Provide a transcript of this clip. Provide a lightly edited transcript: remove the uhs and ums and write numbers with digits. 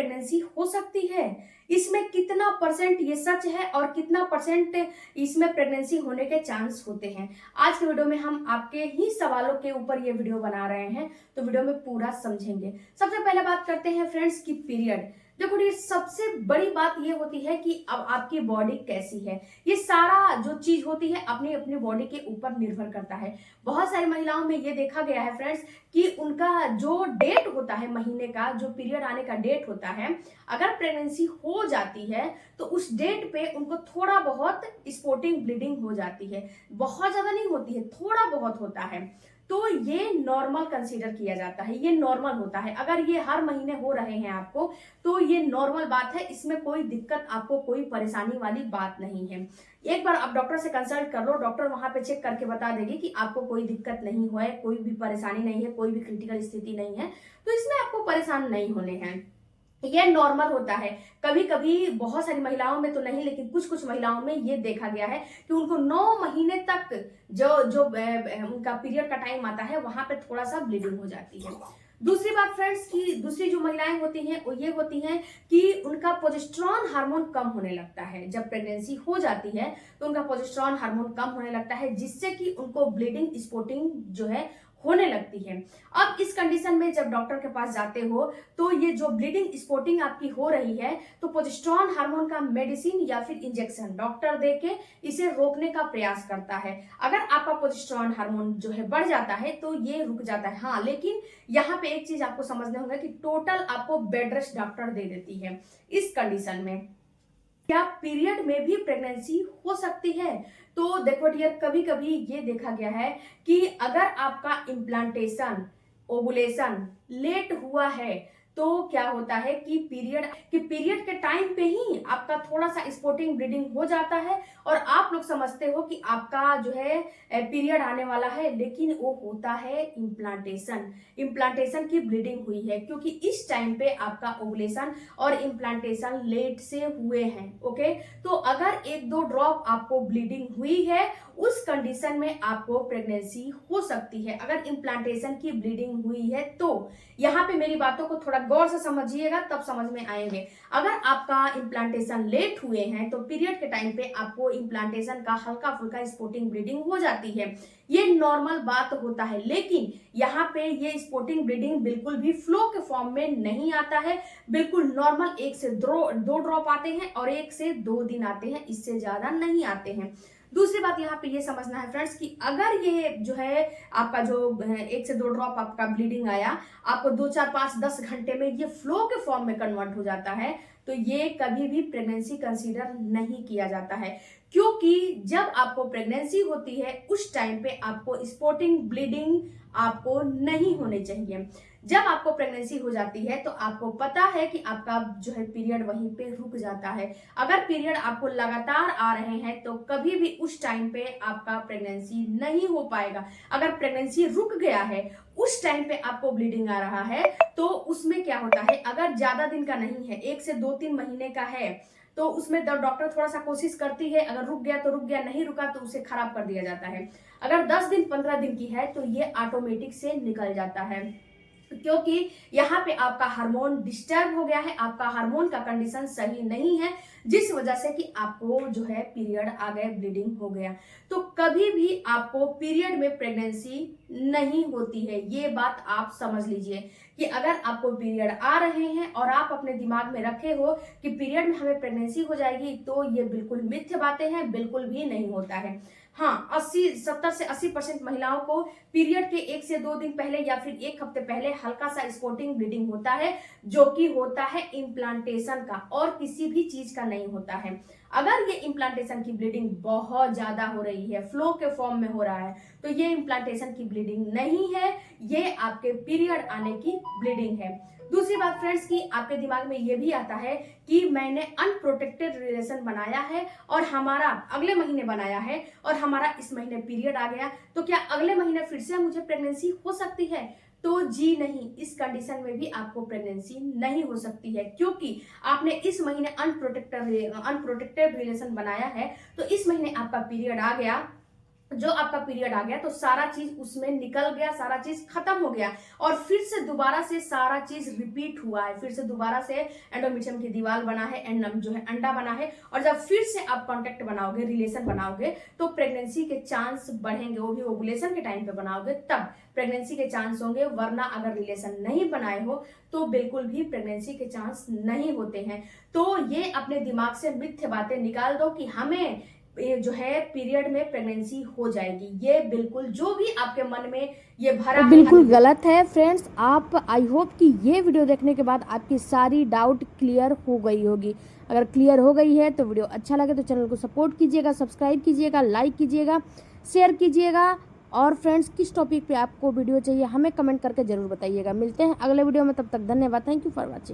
Pregnancy हो सकती है? इसमें कितना परसेंट ये सच है और कितना परसेंट इसमें प्रेगनेंसी होने के चांस होते हैं? आज के वीडियो में हम आपके ही सवालों के ऊपर ये वीडियो बना रहे हैं, तो वीडियो में पूरा समझेंगे। सबसे पहले बात करते हैं फ्रेंड्स की पीरियड। देखो ये सबसे बड़ी बात ये होती है कि अब आपकी बॉडी कैसी है। ये सारा जो चीज होती है अपनी अपनी बॉडी के ऊपर निर्भर करता है। बहुत सारी महिलाओं में ये देखा गया है फ्रेंड्स कि उनका जो डेट होता है, महीने का जो पीरियड आने का डेट होता है, अगर प्रेगनेंसी हो जाती है तो उस डेट पे उनको थोड़ा बहुत स्पॉटिंग ब्लीडिंग हो जाती है। बहुत ज्यादा नहीं होती है, थोड़ा बहुत होता है, तो ये नॉर्मल कंसीडर किया जाता है, ये नॉर्मल होता है। अगर ये हर महीने हो रहे हैं आपको तो ये नॉर्मल बात है, इसमें कोई दिक्कत, आपको कोई परेशानी वाली बात नहीं है। एक बार आप डॉक्टर से कंसल्ट कर लो, डॉक्टर वहां पे चेक करके बता देगी कि आपको कोई दिक्कत नहीं हुआ है, कोई भी परेशानी नहीं है, कोई भी क्रिटिकल स्थिति नहीं है, तो इसमें आपको परेशान नहीं होने हैं। ये नॉर्मल होता है। कभी कभी बहुत सारी महिलाओं में तो नहीं, लेकिन कुछ कुछ महिलाओं में ये देखा गया है कि उनको 9 महीने तक जो जो उनका पीरियड का टाइम आता है वहां पे थोड़ा सा ब्लीडिंग हो जाती है। दूसरी बात फ्रेंड्स की दूसरी जो महिलाएं होती हैं वो ये होती हैं कि उनका प्रोजेस्टेरॉन हार्मोन कम होने लगता है। जब प्रेगनेंसी हो जाती है तो उनका प्रोजेस्टेरॉन हार्मोन कम होने लगता है, जिससे कि उनको ब्लीडिंग स्पॉटिंग जो है होने लगती है। अब इस कंडीशन में जब डॉक्टर के पास जाते हो तो ये जो ब्लीडिंग स्पॉटिंग आपकी हो रही है, तो प्रोजेस्टेरॉन हार्मोन का मेडिसिन या फिर इंजेक्शन डॉक्टर देके इसे रोकने का प्रयास करता है। अगर आपका प्रोजेस्टेरॉन हार्मोन जो है बढ़ जाता है तो ये रुक जाता है। हाँ, लेकिन यहाँ पे एक चीज आपको समझना होगा कि टोटल आपको बेड रेस्ट डॉक्टर दे देती है। इस कंडीशन में क्या पीरियड में भी प्रेगनेंसी हो सकती है? तो देखो डियर, कभी कभी ये देखा गया है कि अगर आपका इम्प्लांटेशन, ओवुलेशन लेट हुआ है तो क्या होता है कि पीरियड के टाइम पे ही आपका थोड़ा सा स्पॉटिंग ब्लीडिंग हो जाता है और आप लोग समझते हो कि आपका जो है पीरियड आने वाला है, लेकिन वो होता है इम्प्लांटेशन की ब्लीडिंग हुई है, क्योंकि इस टाइम पे आपका ओवुलेशन और इम्प्लांटेशन लेट से हुए हैं। ओके, तो अगर 1-2 ड्रॉप आपको ब्लीडिंग हुई है, उस कंडीशन में आपको प्रेगनेंसी हो सकती है। अगर इम्प्लांटेशन की ब्लीडिंग हुई है तो यहाँ पे मेरी बातों को थोड़ा गौर से समझिएगा, तब समझ में आएंगे। अगर आपका इम्प्लांटेशन लेट हुए हैं तो पीरियड के टाइम पे आपको इम्प्लांटेशन का हल्का फुल्का स्पॉटिंग ब्लीडिंग हो जाती है, ये नॉर्मल बात होता है। लेकिन यहाँ पे ये स्पॉटिंग ब्लीडिंग बिल्कुल भी फ्लो के फॉर्म में नहीं आता है, बिल्कुल नॉर्मल 1 से 2 ड्रॉप आते हैं और 1 से 2 दिन आते हैं, इससे ज्यादा नहीं आते हैं। दूसरी बात यहाँ पे ये समझना है फ्रेंड्स कि अगर ये जो है आपका जो 1 से 2 ड्रॉप आपका ब्लीडिंग आया, आपको 2, 4, 5, 10 घंटे में ये फ्लो के फॉर्म में कन्वर्ट हो जाता है, तो ये कभी भी प्रेगनेंसी कंसीडर नहीं किया जाता है। क्योंकि जब आपको प्रेगनेंसी होती है उस टाइम पे आपको स्पॉटिंग ब्लीडिंग आपको नहीं होने चाहिए। जब आपको प्रेगनेंसी हो जाती है तो आपको पता है कि आपका जो है पीरियड वहीं पे रुक जाता है। अगर पीरियड आपको लगातार आ रहे हैं तो कभी भी उस टाइम पे आपका प्रेगनेंसी नहीं हो पाएगा। अगर प्रेगनेंसी रुक गया है, उस टाइम पे आपको ब्लीडिंग आ रहा है, तो उसमें क्या होता है, अगर ज्यादा दिन का नहीं है, 1 से 2-3 महीने का है, तो उसमें डॉक्टर थोड़ा सा कोशिश करती है, अगर रुक गया तो रुक गया, नहीं रुका तो उसे खराब कर दिया जाता है। अगर 10 दिन 15 दिन की है तो ये ऑटोमेटिक से निकल जाता है, क्योंकि यहाँ पे आपका हार्मोन डिस्टर्ब हो गया है, आपका हार्मोन का कंडीशन सही नहीं है, जिस वजह से कि आपको जो है पीरियड आ गए, ब्लीडिंग हो गया। तो कभी भी आपको पीरियड में प्रेगनेंसी नहीं होती है, ये बात आप समझ लीजिए कि अगर आपको पीरियड आ रहे हैं और आप अपने दिमाग में रखे हो कि पीरियड में हमें प्रेगनेंसी हो जाएगी, तो ये बिल्कुल मिथ्य बातें हैं, बिल्कुल भी नहीं होता है। हाँ, 70 से 80% महिलाओं को पीरियड के 1 से 2 दिन पहले या फिर 1 हफ्ते पहले हल्का सा स्पॉटिंग ब्लीडिंग होता है, जो कि होता है इम्प्लांटेशन का और किसी भी चीज का नहीं होता है। अगर ये इम्प्लांटेशन की ब्लीडिंग बहुत ज्यादा हो रही है, फ्लो के फॉर्म में हो रहा है, तो ये इम्प्लांटेशन की ब्लीडिंग नहीं है, ये आपके पीरियड आने की ब्लीडिंग है। दूसरी बात फ्रेंड्स की आपके दिमाग में ये भी आता है कि मैंने अनप्रोटेक्टेड रिलेशन बनाया है और हमारा अगले महीने बनाया है और हमारा इस महीने पीरियड आ गया, तो क्या अगले महीने फिर से मुझे प्रेगनेंसी हो सकती है? तो जी नहीं, इस कंडीशन में भी आपको प्रेगनेंसी नहीं हो सकती है, क्योंकि आपने इस महीने अनप्रोटेक्टेड रिलेशन बनाया है, तो इस महीने आपका पीरियड आ गया जो आपका पीरियड आ गया तो सारा चीज उसमें निकल गया, सारा चीज खत्म हो गया और फिर से दोबारा से सारा चीज रिपीट हुआ है। फिर से दोबारा से एंडोमेट्रियम की दीवार बना है, जो है अंडा बना है, और जब फिर से आप कांटेक्ट बनाओगे, रिलेशन बनाओगे, तो प्रेगनेंसी के चांस बढ़ेंगे। वो भी ओवुलेशन के टाइम पे बनाओगे तब प्रेगनेंसी के चांस होंगे, वरना अगर रिलेशन नहीं बनाए हो तो बिल्कुल भी प्रेगनेंसी के चांस नहीं होते हैं। तो ये अपने दिमाग से मिथ्य बातें निकाल दो कि हमें जो है पीरियड में प्रेगनेंसी हो जाएगी। ये बिल्कुल जो भी आपके मन में ये भरा बिल्कुल गलत है फ्रेंड्स। आप आई होप कि ये वीडियो देखने के बाद आपकी सारी डाउट क्लियर हो गई होगी। अगर क्लियर हो गई है तो वीडियो अच्छा लगे तो चैनल को सपोर्ट कीजिएगा, सब्सक्राइब कीजिएगा, लाइक कीजिएगा, शेयर कीजिएगा। और फ्रेंड्स, किस टॉपिक पे आपको वीडियो चाहिए हमें कमेंट करके जरूर बताइएगा। मिलते हैं अगले वीडियो में, तब तक धन्यवाद। Thank you for watching.